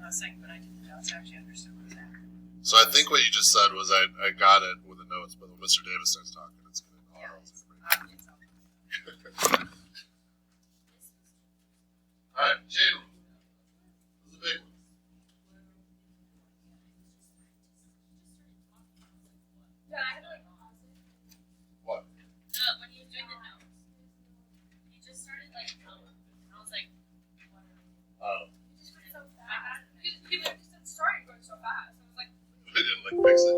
I was saying, but I didn't know. I actually understood what was happening. So I think what you just said was I got it with the notes, but when Mr. Davis starts talking, it's going to Yeah, all it's right, chain rule. This is a big one. Yeah, I had to What? when he was doing the notes, he just started like telling, and I was like, he just went so fast. He just started going so fast. I was like, I didn't like fix it.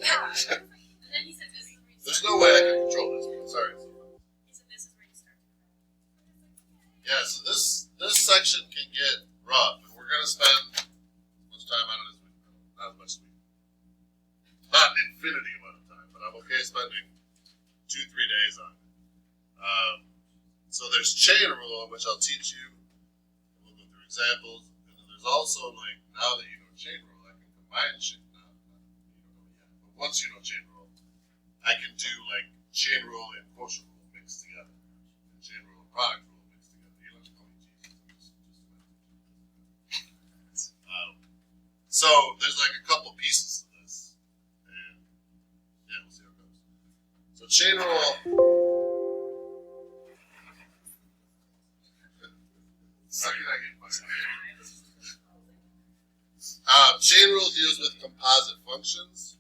yeah. And then he said, "This is where you There's start." no way I can control this. But sorry. He said, "This is where you start to cry." Yeah, so this section can get rough, and we're going to spend as much time on it as we not as much as we not an infinity amount of time, but I'm okay spending 2-3 days on it. So there's chain rule, which I'll teach you. We'll go through examples, and then there's also like now that you know chain rule, I can combine chain. You don't know yet, but once you know chain rule, I can do like chain rule and quotient rule mixed together, and chain rule and product rule mixed together. You don't have to call me Jesus. So there's like a couple pieces to this, and yeah, we'll see how it goes. So chain rule. Second I get my chain rule deals with composite functions.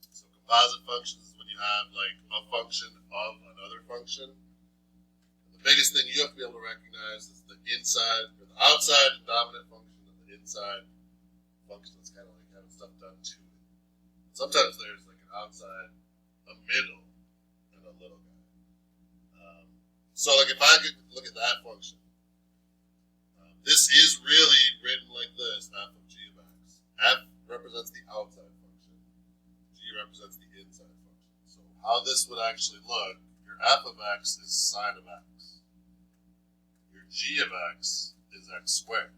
So composite functions is when you have like a function of another function. And the biggest thing you have to be able to recognize is the inside or the outside dominant function and the inside function that's kind of like having stuff done to it. Sometimes there's like an outside, a middle, and a little guy. So like if I could look at that function, this is really written like this, f of g of x. F represents the outside function. G represents the inside function. So how this would actually look, your f of x is sine of x. Your g of x is x squared.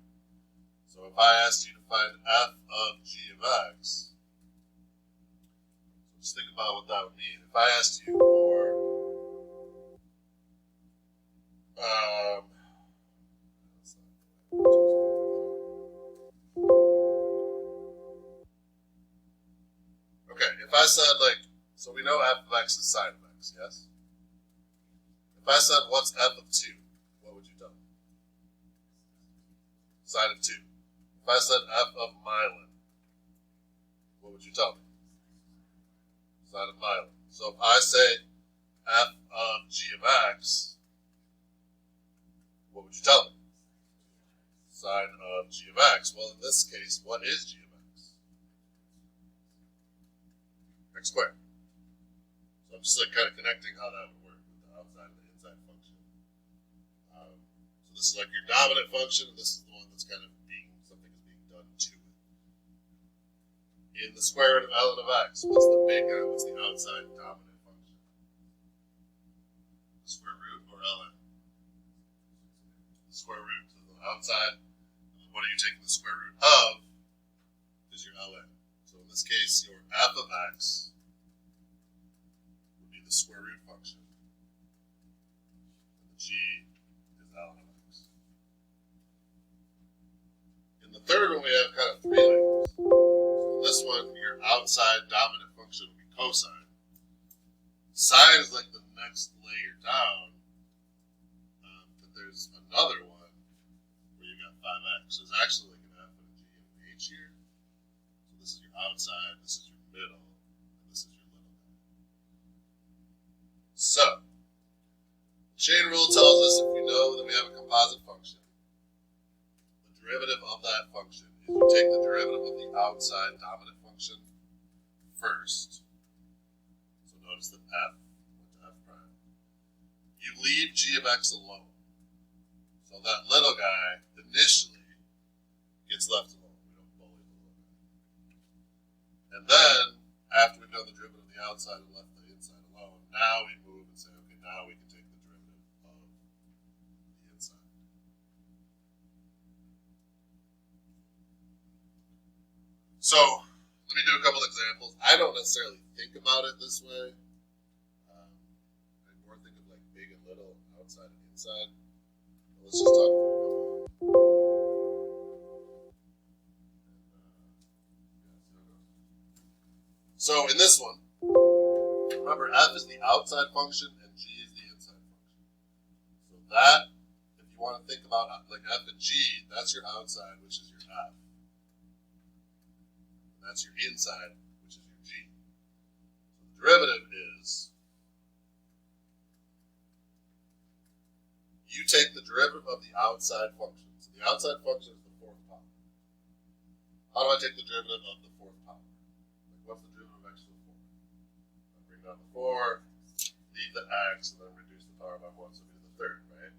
So if I asked you to find f of g of x, so just think about what that would mean. If I asked you for okay, if I said like, so we know f of x is sine of x, yes? If I said what's f of 2, what would you tell me? Sine of 2. If I said f of myelin, what would you tell me? Sine of myelin. So if I say f of g of x, what would you tell me? Sine of g of x. Well, in this case, what is g of x? X squared. So I'm just like kind of connecting how that would work with the outside and the inside function. So this is like your dominant function, and this is the one that's kind of something is being done to it. In the square root of ln of x, what's the big guy? What's the outside dominant function? The square root or ln? The square root. So the outside, what are you taking the square root of? Is your ln. So in this case, your f of x would be the square root function. And the g is ln of x. In the third one, we have kind of 3 layers. So this one, your outside dominant function would be cosine. Sine is like the next layer down, but there's another one where you got 5x. So there's actually like an f and a g and an h here. So this is your outside, this is your middle, and this is your little guy. So, chain rule tells us if we know that we have a composite function, the derivative of that function is you take the derivative of the outside dominant function first. So notice that f went to f prime. You leave g of x alone. So that little guy initially gets left alone. We don't bully the little guy. And then, after we've done the derivative of the outside and left the inside alone, now we move and say, okay, now we can take the derivative of the inside. So, let me do a couple examples. I don't necessarily think about it this way. I more think of like big and little, outside and inside. Let's just talk through a couple. So in this one, remember f is the outside function and g is the inside function. So that, if you want to think about like f and g, that's your outside, which is your f. And that's your inside, which is your g. So the derivative is, you take the derivative of the outside function. So the outside function is the fourth power. How do I take the derivative of the fourth power? Like what's the derivative of x to the fourth? I bring down the 4, leave the x, and then reduce the power by 1, so we do the third, right?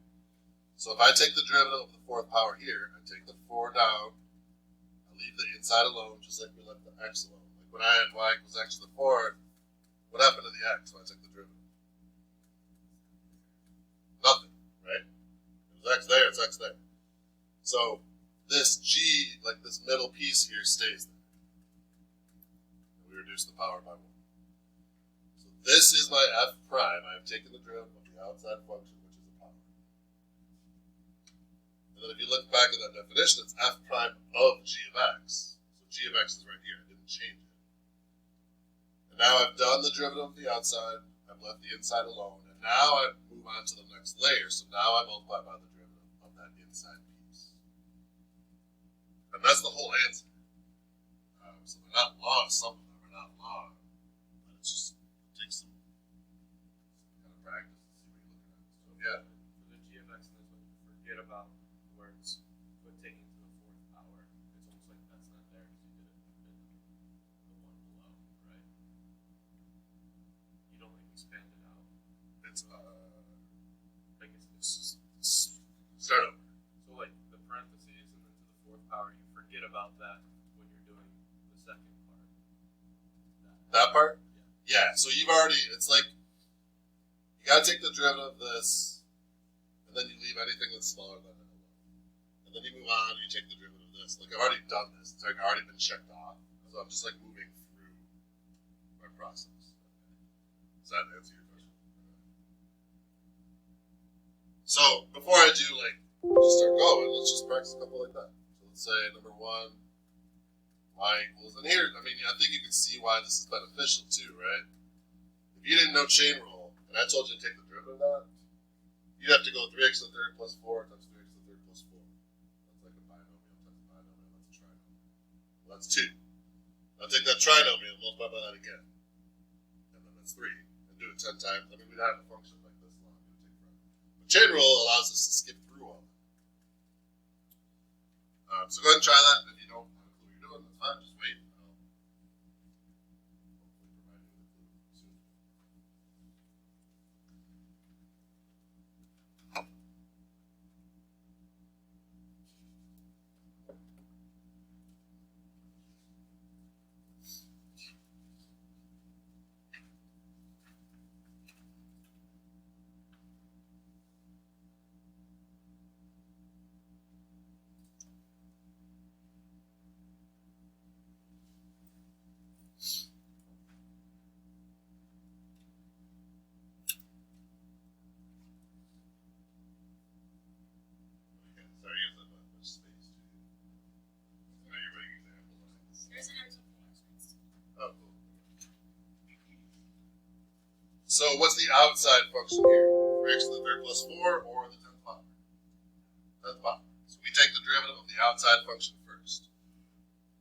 So if I take the derivative of the fourth power here, I take the 4 down, I leave the inside alone, just like we left the x alone. Like when I had y equals x to the 4, what happened to the x when I took the derivative? Nothing. Right? It was x there, it's x there. So this g, like this middle piece here, stays there. And we reduce the power by 1. So this is my f prime. I've taken the derivative of the outside function, which is a power. And then if you look back at that definition, it's f prime of g of x. So g of x is right here. I didn't change it. And now I've done the derivative of the outside. I've left the inside alone. And now I move on to the next layer. So now I multiply by the derivative of that inside piece. And that's the whole answer. So they're not long. Some of them are not long. But it's just, it takes some kind of practice to see what you're looking at. So yeah. For the g of x, and then forget about where it's put taken to the fourth power. It's almost like that's not there because you did it in the one below, right? You don't like expand it out. It's Like it's start over. so like the parentheses and then to the fourth power, you forget about that when you're doing the second part. That part? Yeah. Yeah. So you've already, it's like, you gotta take the derivative of this, and then you leave anything that's smaller than it alone. And then you move on and you take the derivative of this. Like I've already done this. It's like already been checked off. So I'm just like moving through my process. Does that answer your question? So before I do like just start going, let's just practice a couple like that. So let's say number 1, y equals, and here, I mean, I think you can see why this is beneficial too, right? If you didn't know chain rule, and I told you to take the derivative of that, you'd have to go 3x to the third plus 4 times 3x to the third plus 4. That's like a binomial times a binomial, that's a trinomial. Well, that's 2. I'll take that trinomial, multiply by that again. And then that's 3. And do it 10 times. I mean, we'd have a function like this long. It would take forever. But chain rule allows us to skip through all that. So go ahead and try that. If you don't have a clue what you're doing, that's fine. Just wait. I'll hopefully provide you with a clue soon. Okay, sorry, you guys have that much space to. Are you writing example lines? There's an empty page. Oh, cool. So what's the outside function here? 3x to the third plus 4 or the 10th power? 10th power. So we take the derivative of the outside function first.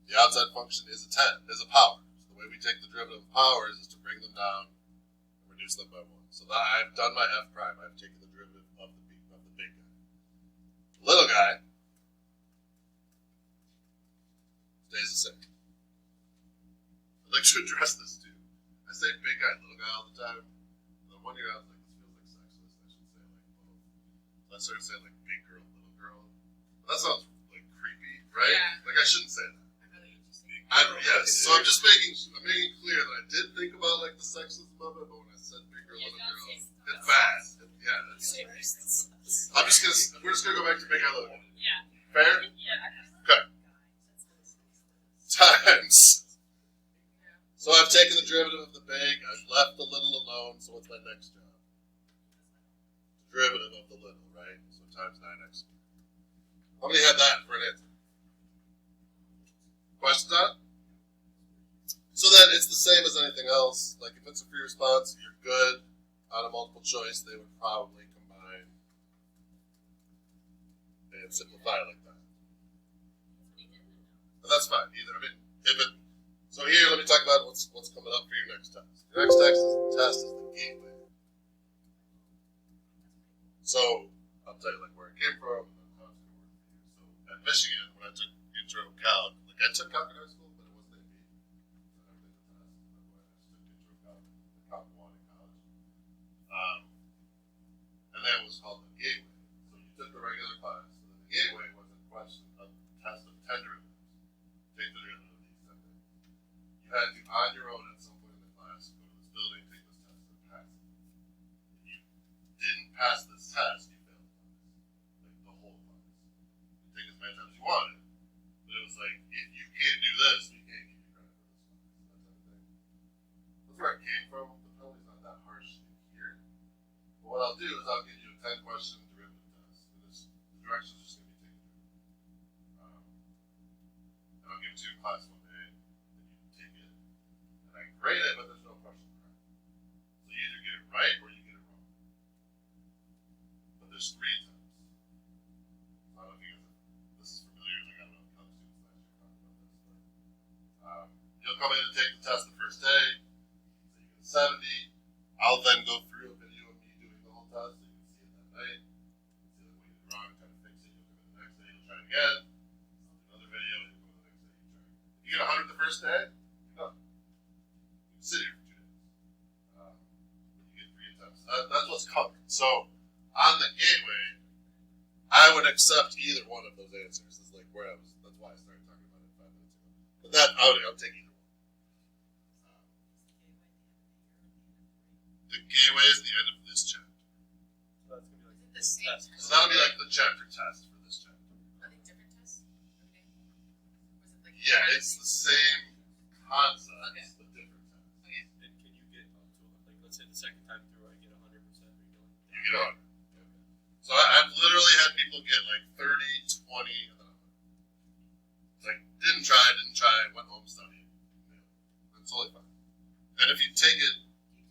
The outside function is a 10, is a power. So the way we take the derivative of powers is to bring them down and reduce them by 1. So that I've done my f prime. I've taken the derivative of the big guy. The little guy stays the same. I'd like to address this too. I say big guy, little guy all the time. And then one year I was like, this feels like sexist. I should say like both. So I started saying like big girl, little girl. But that sounds like creepy, right? Yeah. Like I shouldn't say that. I'm really interested. Yes. So I'm just making clear that I did think about like the sexism of it, but when I said big girl, little girl, it's bad. Yeah. I'm just gonna. We're just gonna go back to big guy, little guy. Yeah. Fair? Yeah. Okay. Times. So I've taken the derivative of the big, I've left the little alone, so what's my next job? Derivative of the little, right? So times 9x squared. How many had that for an answer? Questions on it? So then it's the same as I else, like if it's a free response, you're good. On a multiple choice, they would probably combine and simplify it like that. But that's fine. Either, I mean, if it. So here, let me talk about what's coming up for your next test. Your next test is the gateway. So I'll tell you like where it came from and then how it's going to work for you. So at Michigan, when I took intro calc, like I took calc in high school, but it wasn't AP. So I never did the test. That's why I just took intro calc, the calc 1 in college. And that was called the gateway. So you took the regular class, and then the gateway was a question of test of 10 derivatives. Take the derivative of these 10 things. You had to, on your own at some point in the class, go to this building, take this test, and pass it. If you didn't pass this test, you failed the class. Like the whole class. You take as many times as you wanted, but it was like, if you can't do this, we can't give you credit for this class. That type of thing. That's where it came from. The penalty's not that harsh in here. But what I'll do is I'll give you a 10-question derivative test. And the directions are just going to be taken. And I'll give it to you in class one day, and you take it, and I grade it, but there's no question correct. So you either get it right or you get it wrong. But there's 3 attempts. I don't know if you guys, this is familiar, like I don't know if other students last year talked about this, but you'll come in and take the test the first day, so you get a 70. I'll then go through a video of me doing the whole test, so you can see it that night. See like what you did wrong, try to fix it. You'll come in the next day, you'll try it again. I'll do another video, you'll come in the next day, you try it. If you get 100 the first day, you're done. You can sit here for 2 days. But you get 3 attempts. That's what's covered. So on the gateway, I would accept either one of those answers. Is like where I was. That's why I started talking about it 5 minutes ago. But that I'll take either one. The gateway is the end of this chapter. So that's gonna be like Is it the same test. So that'll be like the chapter test for this chapter. Are they different tests? Okay. Was it like Yeah, it's the same concept, Okay. but different test. Okay. And can you get up to like let's say the second time through I get 100%? Are you going? You get on. So I've literally had people get like 30, 20, and then 100. It's like didn't try, went home studied. That's totally fine. And if you take it,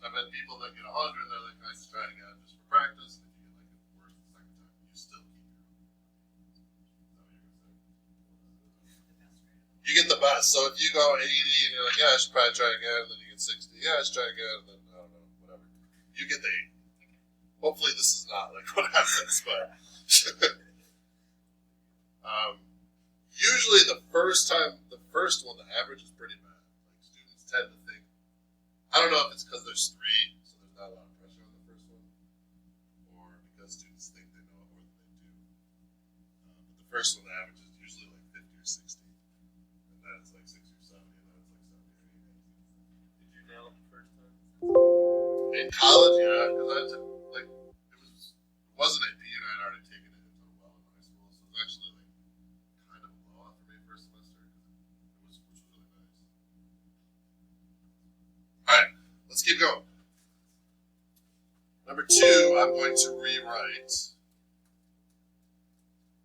I've had people that get 100, they're like, I just try it again just for practice. And if you get like it worse the second time, you still keep your own. Is that what you're gonna say? You get the best. So if you go 80 and you're like, yeah, I should probably try again, and then you get 60, yeah, I should try again, and then I don't know, whatever. You get the 80. Hopefully this is not like what happens, but usually the first one, the average is pretty bad. Like students tend to think, I don't know if it's because there's 3, so there's not a lot of pressure on the first one, or because students think they know it more than they do. But the first one, the average is usually like 50 or 60, and then it's like 60 or 70, and then it's like 70 or 80. Did you nail it the first time? In college, yeah, because I took like it wasn't AP, and I'd already taken it into well in high school, so it was actually like kind of a blowout for me first semester, which was really nice. All right, let's keep going. Number 2, I'm going to rewrite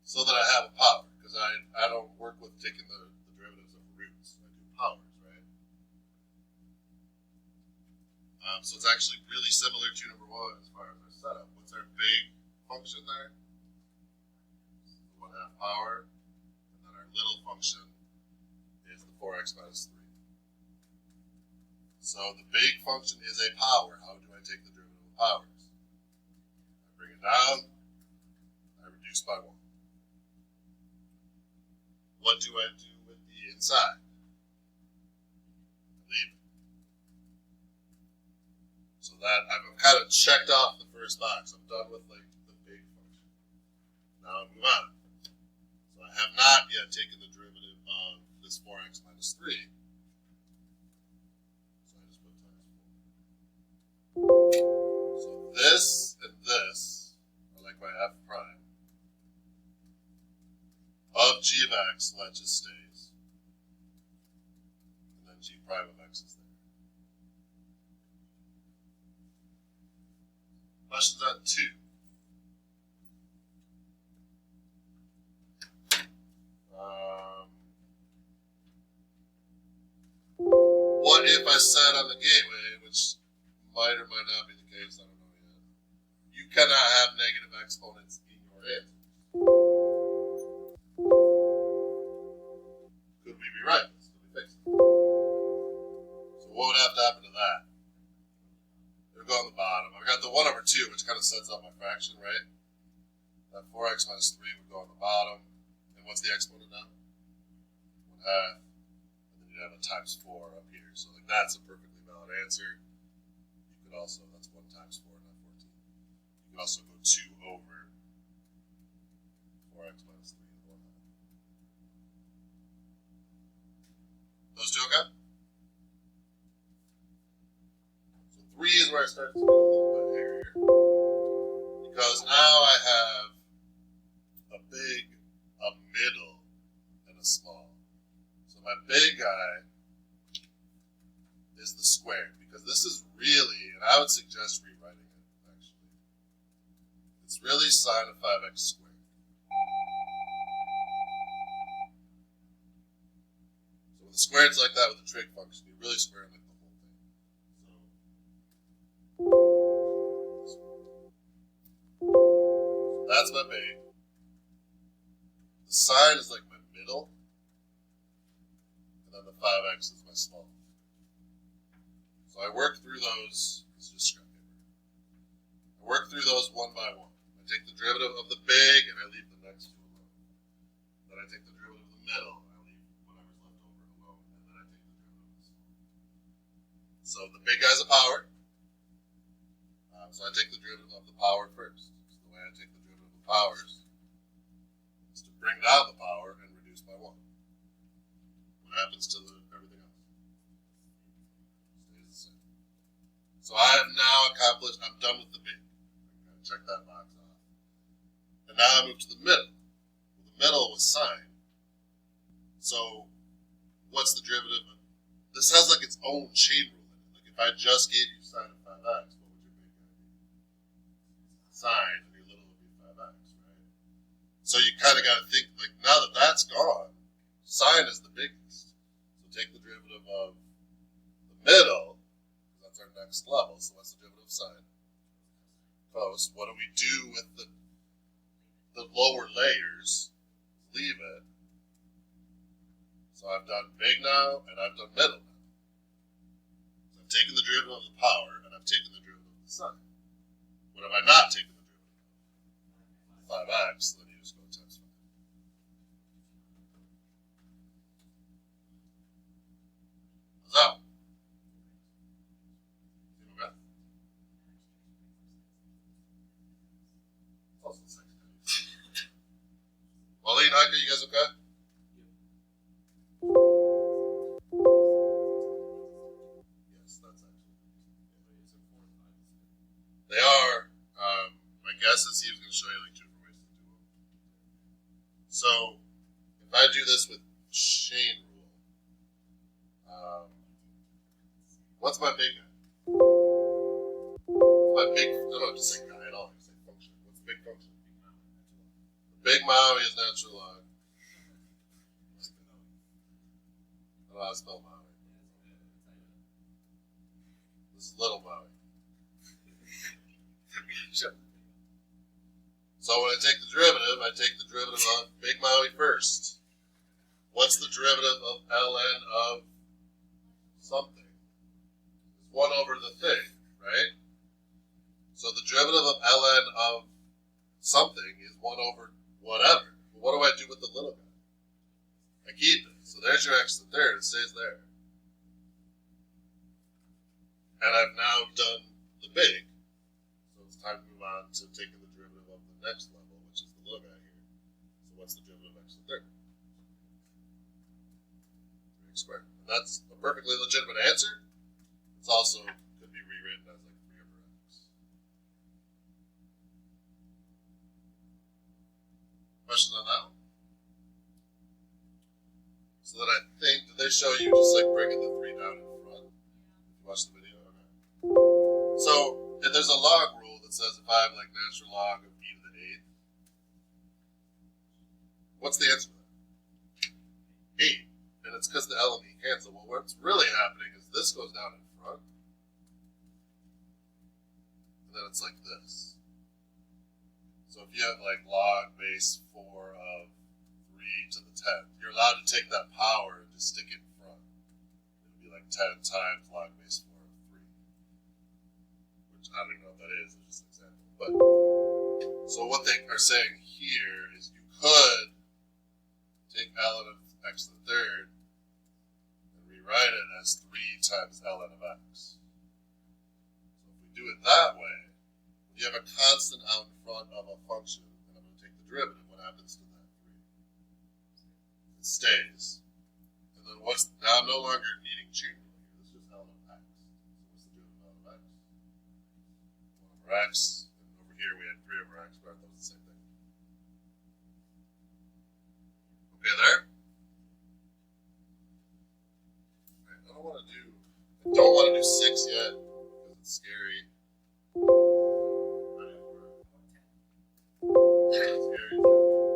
so that I have a power, because I don't work with taking the derivatives of roots. I do powers, right? So it's actually really similar to number 1 as far as our setup. What's our big function there? 1/2 power, and then our little function is the 4x minus 3. So the big function is a power. How do I take the derivative of powers? I bring it down, I reduce by 1. What do I do with the inside? Leave it. So that I've kind of checked off the first box. I'm done with like the big function. Now I move on. So I have not yet taken the derivative of this 4x minus 3. So I just put times 4. So this and this are like my f prime of g of x, that just stays. And then g prime of x is there. Questions on 2. what if I said on the gateway, which might or might not be the case, I don't know yet, you cannot have negative exponents in your answer? Could we be right? Could we fix it? So what would have to happen to that? It would go on the bottom. I've got the 1/2, which kind of sets up my fraction, right? That 4x minus 3 would go on the bottom. And what's the exponent now? 1/2. And then you'd have a times 4 up here. So like that's a perfectly valid answer. You could also, that's 1 times 4, not 14. You could also go 2 over 4x minus 3 and 1/2. Those two okay? So 3 is where I start to get a little bit hairier. Because now I have a big, a middle, and a small. So my big guy is the squared, because this is really, and I would suggest rewriting it, actually. It's really sine of 5x squared. So with the squareds like that with the trig function, you really square like the whole thing. So that's my big. The sine is like my middle, and then the 5x is my small. So I work through those, it's just scrap paper. I work through those one by one. I take the derivative of the big and I leave the next two alone. Then I take the derivative of the middle and I leave whatever's left over alone, and then I take the derivative of the small. So the big guy's a power. So I take the derivative of the power first. So the way I take the derivative of the powers is to bring down the power and reduce by 1. What happens to everything else? Stays the same. So I have now accomplished, I'm done with the big. I'm going to check that box off. And now I move to the middle. Well, the middle was sine. So what's the derivative of? This has like its own chain rule in it. Like if I just gave you sine of 5x, what would your big guy be? Sine, and your little would be 5x, right? So you kind of got to think, like, now that that's gone, sine is the biggest. So take the derivative of the middle, because that's our next level. So what's the derivative of sine? Cos. What do we do with the lower layers? Leave it. So I've done big now, and I've done middle now. So I've taken the derivative of the power, and I've taken the derivative of the sine. What have I not taken the derivative of? 5x, then you just go times 5. How's that? Okay. It's also the same. Waleed, Haika, you guys okay? Yes, that's actually. They are. My guess is he was going to show you like 2 different ways to do them. So, if I do this with chain rule, what's my big guy? My big, no, just say guy at all. Just say function. What's the big function? The big Maui is natural log. I don't know how to spell Maui. This is little Maui. So when I take the derivative of big Maui first. What's the derivative of ln of something? It's 1 over the thing, right? So the derivative of ln of something is 1 over whatever. But what do I do with the little guy? I keep it. So there's your x to the third. It stays there. And I've now done the big. So it's time to move on to taking the derivative of the next level, which is the little guy here. So what's the derivative of x to the third? 3x squared. And that's a perfectly legitimate answer. It's also could be rewritten as like 3 over x. Questions on that one? So that I think, did they show you just like bringing the 3 down in front? If you watch the video, okay. So, if there's a log rule that says if I have like natural log of e to the 8th, what's the answer to that? 8. And it's because the L and E cancel. Well, what's really happening is this goes down in front. And then it's like this. So if you have like log base 4 of 3 to the 10th, you're allowed to take that power and just stick it in front. It would be like 10 times log base 4 of 3. Which I don't even know what that is, it's just an example. But so what they are saying here is you could take ln of x to the third and rewrite it as 3 times ln of x. So if we do it that way, you have a constant out in front of a function, and I'm going to take the derivative. What happens to that 3? It stays. And then now I'm no longer needing chain rule here. This is just ln of x. So what's the derivative of ln of x? 1 over x. And over here we had 3 over x, but I thought it was the same thing. Okay, there? Right, I don't want to do 6 yet, because it's scary.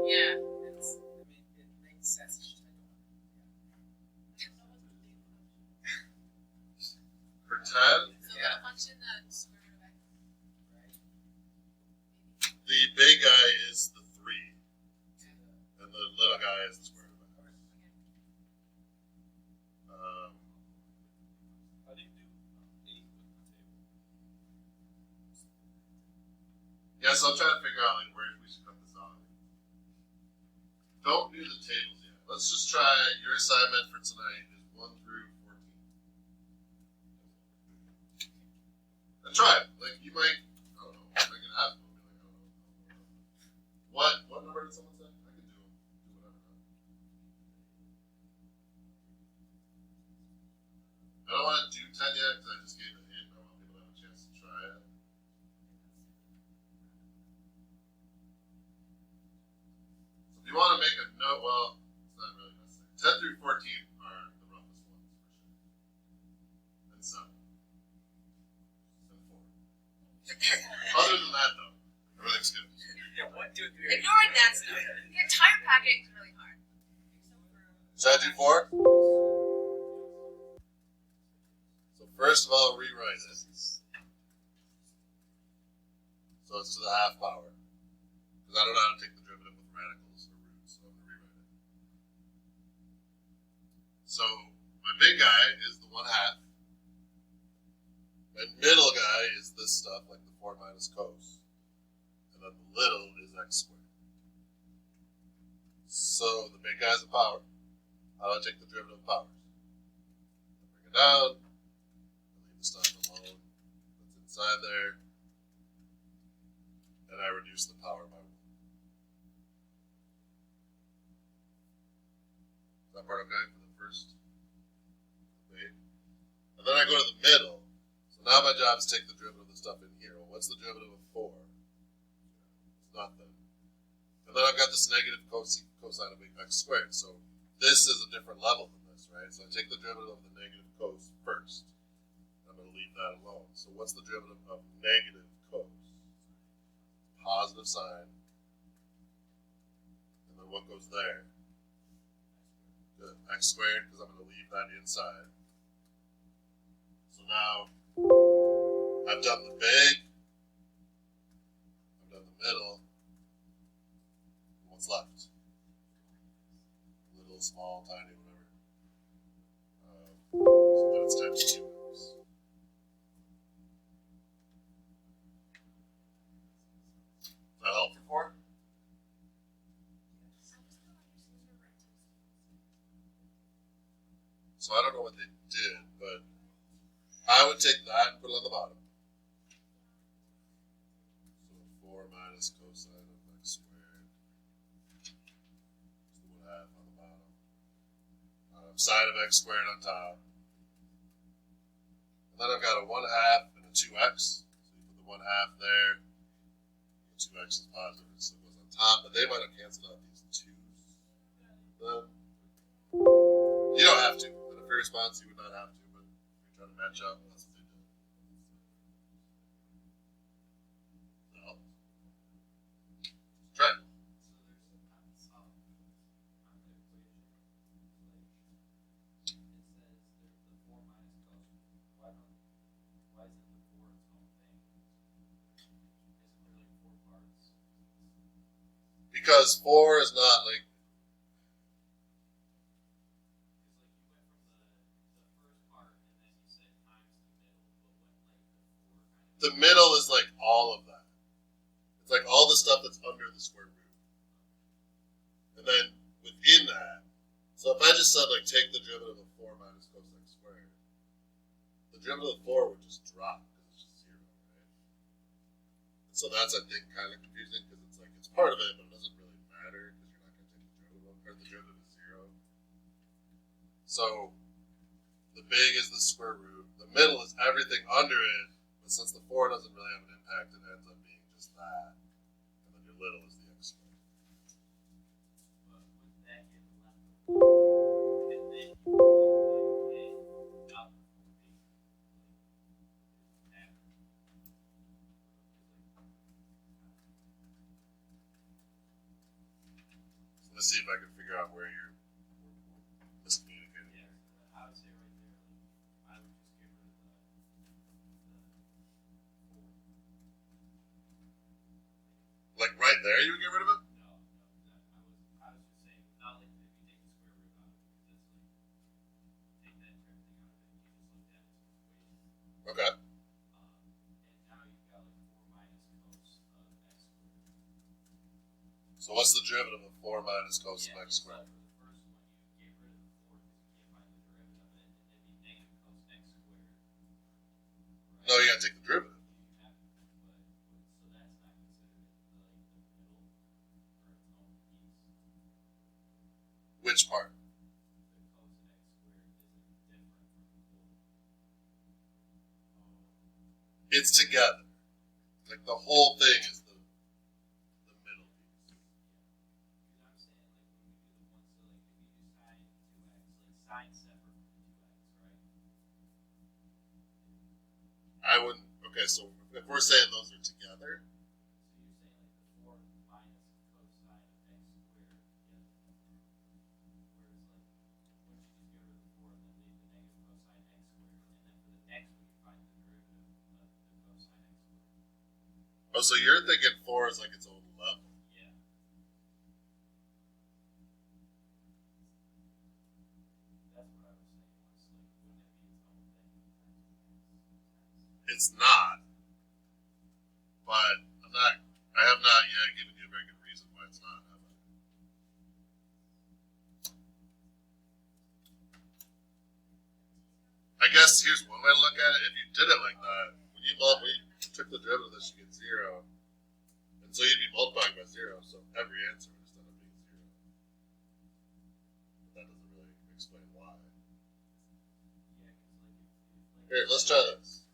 Yeah. It makes sense. It's just For 10, So Yeah. the function that square root of x, right. the big guy is the 3, and the little guy is the square root of x. How do you do 8 with the table? Yeah, so I'm trying to figure out like where we should cut this off. Don't do the tables yet. Let's just try your assignment for tonight is 1 through 14. And try it. Like you might, I don't know, make it happen. Like, I don't know. What number did someone say? I can do whatever. I don't want to do 10 yet because I just gave a hint. I want people to have a chance to try it. If you want to make a note, well, it's not really necessary. 10 through 14 are the roughest ones, for sure. And 7. And 4. Other than that, though, everything's good. Yeah, 1, 2, 3. ignoring that stuff. The entire packet is really hard. Should I do 4? So first of all, rewrite it. So it's to the half power. Because I don't know how to take the derivative with radicals or roots, so I'm going to rewrite it. So my big guy is the 1/2. My middle guy is this stuff, like the 4 minus cos. And then the little is x squared. So the big guy's a power. How do I take the derivative of powers? I bring it down. I leave the stuff alone that's inside there. And I reduce the power by 1. Is that part okay for the first debate? And then I go to the middle. So now my job is to take the derivative of the stuff in here. Well, what's the derivative of 4? It's nothing. And then I've got this negative cosine of x squared. So this is a different level than this, right? So I take the derivative of the negative cos first. I'm going to leave that alone. So what's the derivative of negative cos? Positive sign. And then what goes there? Good. X squared, because I'm going to leave that inside. So now I've done the big. I've done the middle. What's left? Little, small, tiny, whatever. So then it's times 2x. Does that help for 4? So I don't know what they did, but I would take that and put it on the bottom. So 4 minus cosine of x squared. So 1/2 on the bottom. Sine of x squared on top. And then I've got a 1/2 and a 2x. So you put the 1/2 there. The 2x is positive, so it goes on top. But they might have canceled out these 2's. You don't have to. In a fair response, you would not have to, but if you're trying to match up, that's what they do. No. Try it. So there's on the equation, like it says there's the 4 minus cos parts. Because 4 is not like the middle is like all of that. It's like all the stuff that's under the square root. And then within that, so if I just said like take the derivative of 4 minus cosine squared, the derivative of 4 would just drop because it's just 0, right? And so that's I think kind of confusing because it's like it's part of it, but it doesn't really matter because you're not going to take the derivative or the derivative is 0. So the big is the square root. The middle is everything under it. Since the 4 doesn't really have an impact, it ends up being just that. And then your little is the x squared. But with that, you have left and then you multiply a out of So let's see if I can figure out where you're miscommunicating. yeah, I would say right there, I would just get rid of the 4. Like right there, you would get rid of it? No, I was just saying, not like if you take the square root out of it, because it's like, take that entire thing out of it, you just looked at it as an equation. Okay. And now you've got like 4 minus cos of x squared. So what's the derivative of 4 minus cos of Yeah, x so squared? for the first one, you get rid of the 4 because you can't find the derivative of it, and it'd be negative cos x squared. Right? No, you gotta take the derivative. You have to, so that's not considered like the middle or its own piece. Which part? The cos of x squared isn't different from the whole. It's together. Like the whole thing is the middle piece. Because I'm saying like when we do the one, so like if you do sine 2x, like sine separate from the 2x, right? I wouldn't. Okay, so if we're saying those are together, So you're saying like the 4 minus cosine of x squared together. Whereas like, once you just get rid of the 4 and then leave the negative cosine x squared, and then for the next one you find the derivative of the cosine x squared. oh, so you're thinking 4 is like its own level. Yeah. That's what I was saying. Was like, wouldn't it be its own thing times x? It's not. But I have not yet given you a very good reason why it's not, have I? I guess here's one way to look at it. If you did it like that, when you took the derivative of this, you get 0. And so you'd be multiplying by 0, so every answer would just end up being 0. But that doesn't really explain why. Yeah, because like if Here, let's try this.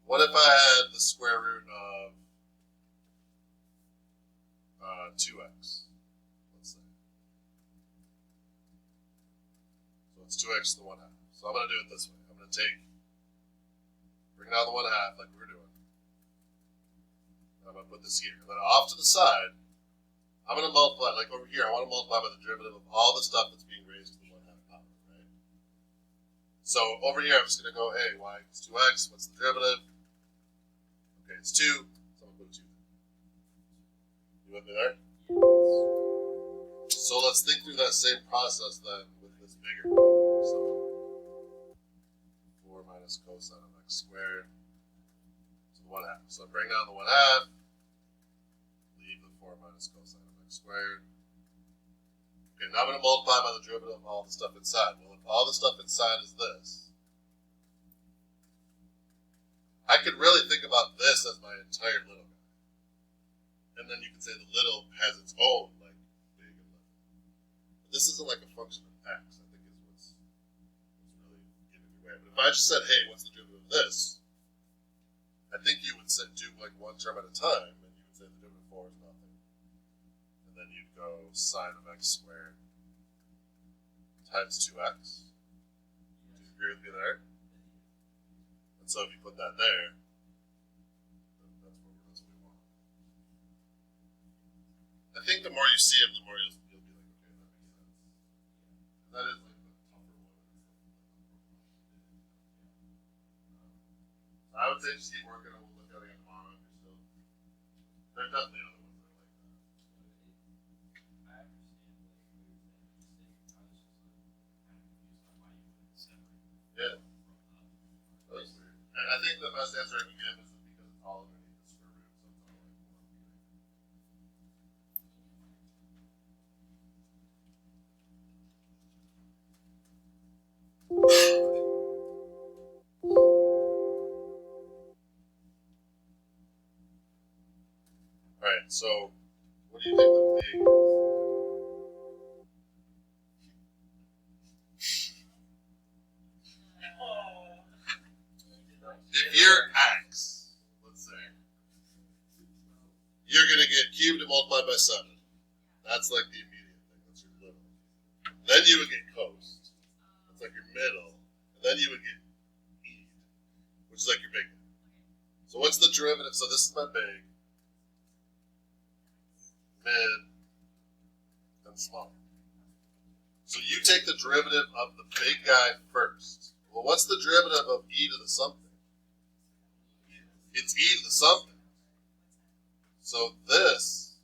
What if I had the square root of 2x? Let's say. So it's 2x to the 1/2. So I'm going to do it this way. I'm going to bring down the 1/2 like we were doing. I'm going to put this here. And then off to the side, I'm going to multiply, like over here, I want to multiply by the derivative of all the stuff that's being raised to the 1/2 power, right? So over here, I'm just going to go, hey, y equals 2x. What's the derivative? Okay, it's 2. So I'm going to put 2 there. You with me there? So let's think through that same process then with this bigger number. So 4 minus cosine of x squared to the 1/2. So I bring down the 1/2. Leave the 4 minus cosine of x squared. Okay, now I'm going to multiply by the derivative of all the stuff inside. Well, if all the stuff inside is this, I could really think about this as my entire little guy. And then you could say the little has its own, like, big and little. But this isn't like a function of x, I think is what's really giving me away. But if I just said, hey, what's the derivative of this? I think you would do like one term at a time, and you would say the derivative of 4 is nothing. And then you'd go sine of x squared times 2x. Do you agree with me there? And so if you put that there, then that's what we want. I think the more you see it, the more you'll be like, okay, that makes sense. And that is like the tougher one. I would say just keep working, and we'll look at There are definitely other ones that are like that. I understand like where you're saying. I was just like kind of confused on why you wouldn't separate Yeah. from That's weird. And I think the best answer I can give is because it's all underneath the square root, so it's all like 4 feet. Alright, so what do you think the big is? If you're X, let's say, you're going to get cubed and multiplied by 7. That's like the immediate thing. That's your little. Then you would get coast. That's like your middle. And then you would get e, which is like your big one. So what's the derivative? So this is my big, mid, and small. So you take the derivative of the big guy first. Well, what's the derivative of e to the something? It's e to the something. So this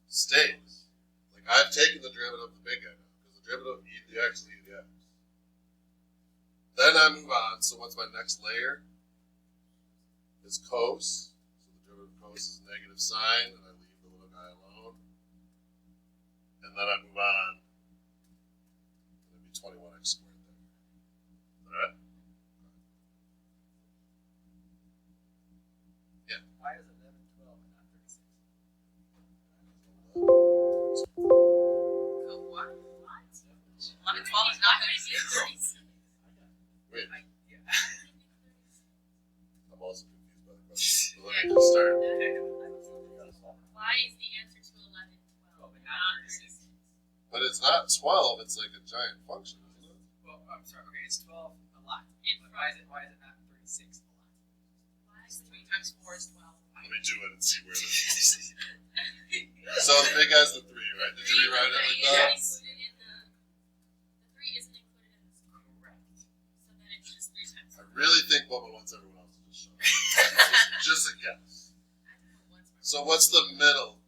stays. Like I've taken the derivative of the big guy now, because the derivative of e to the x is e to the x. Then I move on. So what's my next layer? Is cos. So the derivative of cos is negative sine, and I leave the little guy alone. And then I move on. It'll be 21x squared there. All right. Why is 11, 12, and not 36? Oh, what? 11, 12 is not 36. Wait, Like, yeah. I'm also confused by the question. So let me just start. Why is the answer to 11, 12, But and not not 36? 36? But it's not 12, it's like a giant function, isn't it? Well, I'm sorry. Okay, it's 12 a lot. In But front. why is it not 36 a lot? Why is 3 times 4 is 12? Let me do it and see where it is. So the big guy's the 3, right? Did you rewrite it like that? The 3 isn't included in this. Correct. So then it's just 3 times. I really think Bubba wants everyone else to just shut up. Just a guess. I don't know what's my. So what's the middle?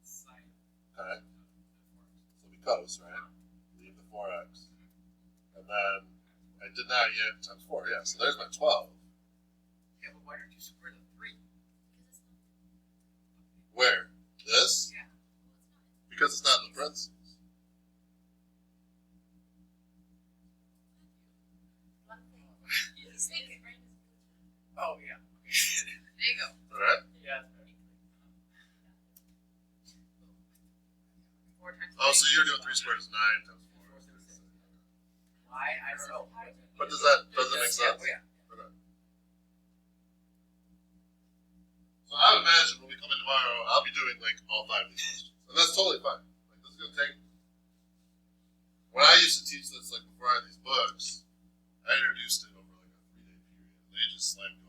Sine Okay, of the so we cos, right? Leave the 4x. And then I did not yet times 4, yeah. So there's my 12. Yeah, but why don't you square the 3? Where? This? Yeah. Because it's not in the parentheses. He's thinking, right? Oh, yeah. There you go. Alright? Yeah. 4 times. Oh, so you're doing 3 squared is 9 times 4. Why? I don't know. But does that make sense? Yeah. Okay. So I would imagine when we come in tomorrow, I'll be doing like all 5 of these questions. And that's totally fine. Like this is gonna take. When I used to teach this, like before I had these books, I introduced it over like a 3-day period. And they just slammed